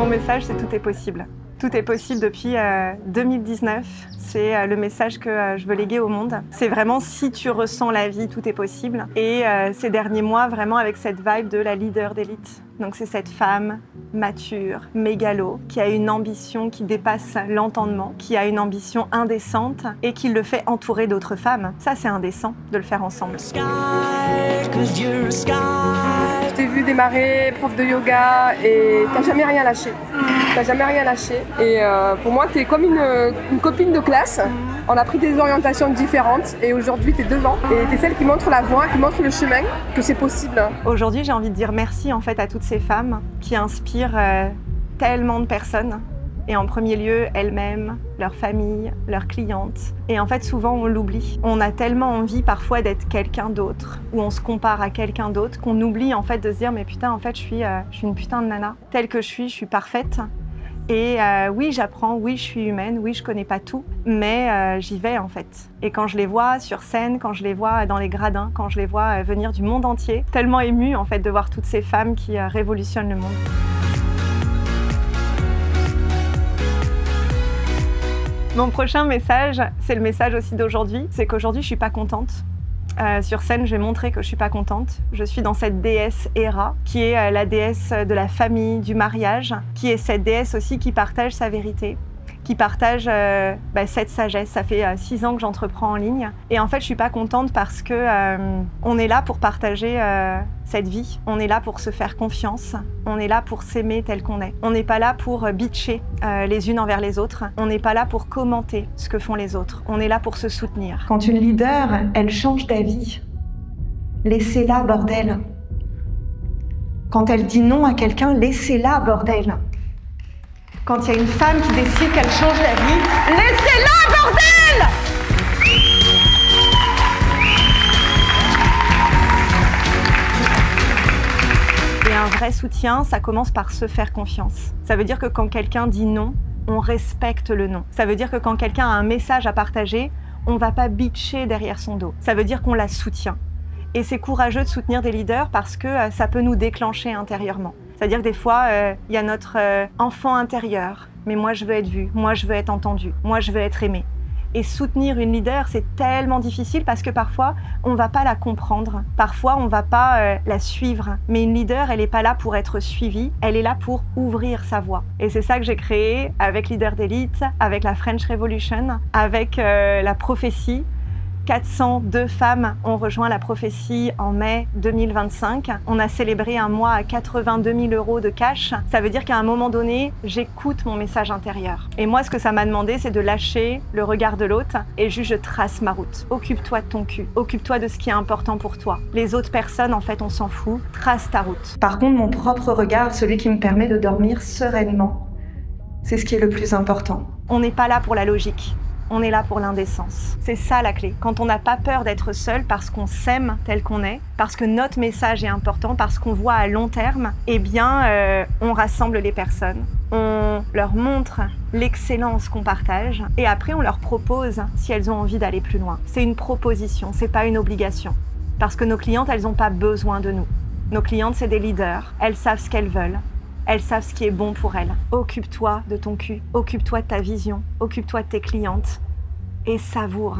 Mon message, c'est tout est possible. Tout est possible depuis 2019. C'est le message que je veux léguer au monde. C'est vraiment si tu ressens la vie, tout est possible. Et ces derniers mois, vraiment avec cette vibe de la leader d'élite. Donc c'est cette femme mature, mégalo, qui a une ambition qui dépasse l'entendement, qui a une ambition indécente et qui le fait entourer d'autres femmes. Ça, c'est indécent de le faire ensemble. Je t'ai vu démarrer prof de yoga et t'as jamais rien lâché. T'as jamais rien lâché. Et pour moi, t'es comme une copine de classe. On a pris des orientations différentes et aujourd'hui, t'es devant. Et t'es celle qui montre la voie, qui montre le chemin, que c'est possible. Aujourd'hui, j'ai envie de dire merci en fait à toutes ces femmes qui inspirent tellement de personnes. Et en premier lieu, elles-mêmes, leurs familles, leurs clientes. Et en fait, souvent, on l'oublie. On a tellement envie parfois d'être quelqu'un d'autre, ou on se compare à quelqu'un d'autre, qu'on oublie en fait de se dire « mais putain, en fait, je suis une putain de nana. Telle que je suis parfaite. » Et oui, j'apprends, oui, je suis humaine, oui, je connais pas tout, mais j'y vais en fait. Et quand je les vois sur scène, quand je les vois dans les gradins, quand je les vois venir du monde entier, tellement émue en fait de voir toutes ces femmes qui révolutionnent le monde. Mon prochain message, c'est le message aussi d'aujourd'hui, c'est qu'aujourd'hui je suis pas contente. Sur scène, je vais montrer que je suis pas contente. Je suis dans cette déesse Héra, qui est la déesse de la famille, du mariage, qui est cette déesse aussi qui partage sa vérité, qui partage cette sagesse. Ça fait 6 ans que j'entreprends en ligne. Et en fait, je suis pas contente parce que on est là pour partager cette vie. On est là pour se faire confiance. On est là pour s'aimer tel qu'on est. On n'est pas là pour bitcher les unes envers les autres. On n'est pas là pour commenter ce que font les autres. On est là pour se soutenir. Quand une leader, elle change d'avis, laissez-la, bordel. Quand elle dit non à quelqu'un, laissez-la, bordel. Quand il y a une femme qui décide qu'elle change d'avis, laissez-la, bordel! Et un vrai soutien, ça commence par se faire confiance. Ça veut dire que quand quelqu'un dit non, on respecte le non. Ça veut dire que quand quelqu'un a un message à partager, on ne va pas bitcher derrière son dos. Ça veut dire qu'on la soutient. Et c'est courageux de soutenir des leaders parce que ça peut nous déclencher intérieurement. C'est-à-dire que des fois, y a notre enfant intérieur. Mais moi, je veux être vue, moi, je veux être entendue, moi, je veux être aimée. Et soutenir une leader, c'est tellement difficile parce que parfois, on ne va pas la comprendre. Parfois, on ne va pas la suivre. Mais une leader, elle n'est pas là pour être suivie, elle est là pour ouvrir sa voix. Et c'est ça que j'ai créé avec Leader d'Élite, avec la French Revolution, avec la prophétie. 402 femmes ont rejoint la prophétie en mai 2025. On a célébré un mois à 82 000 € de cash. Ça veut dire qu'à un moment donné, j'écoute mon message intérieur. Et moi, ce que ça m'a demandé, c'est de lâcher le regard de l'autre et juste je trace ma route. Occupe-toi de ton cul. Occupe-toi de ce qui est important pour toi. Les autres personnes, en fait, on s'en fout. Trace ta route. Par contre, mon propre regard, celui qui me permet de dormir sereinement, c'est ce qui est le plus important. On n'est pas là pour la logique. On est là pour l'indécence. C'est ça la clé. Quand on n'a pas peur d'être seul parce qu'on s'aime tel qu'on est, parce que notre message est important, parce qu'on voit à long terme, eh bien, on rassemble les personnes. On leur montre l'excellence qu'on partage et après, on leur propose si elles ont envie d'aller plus loin. C'est une proposition, c'est pas une obligation. Parce que nos clientes, elles n'ont pas besoin de nous. Nos clientes, c'est des leaders. Elles savent ce qu'elles veulent. Elles savent ce qui est bon pour elles. Occupe-toi de ton cul, occupe-toi de ta vision, occupe-toi de tes clientes et savoure.